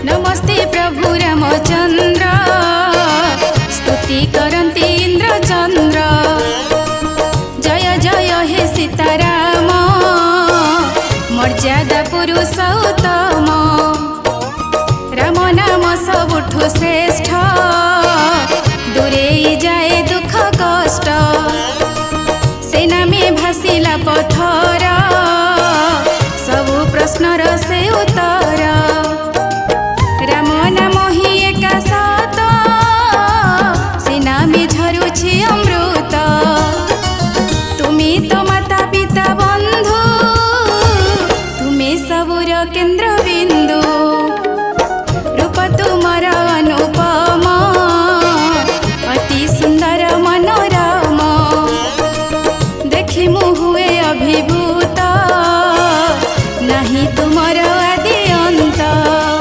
नमस्ते प्रभु रामचंद्र स्तुति करन्ति इंद्र चंद्र। जय जय हे सीताराम मर्यादा पुरुषोत्तम। राम नाम सबुठु श्रेष्ठ दूरे जाए दुख कष्ट। सेना में भासिला पथर सबु प्रश्नर से उत्तर।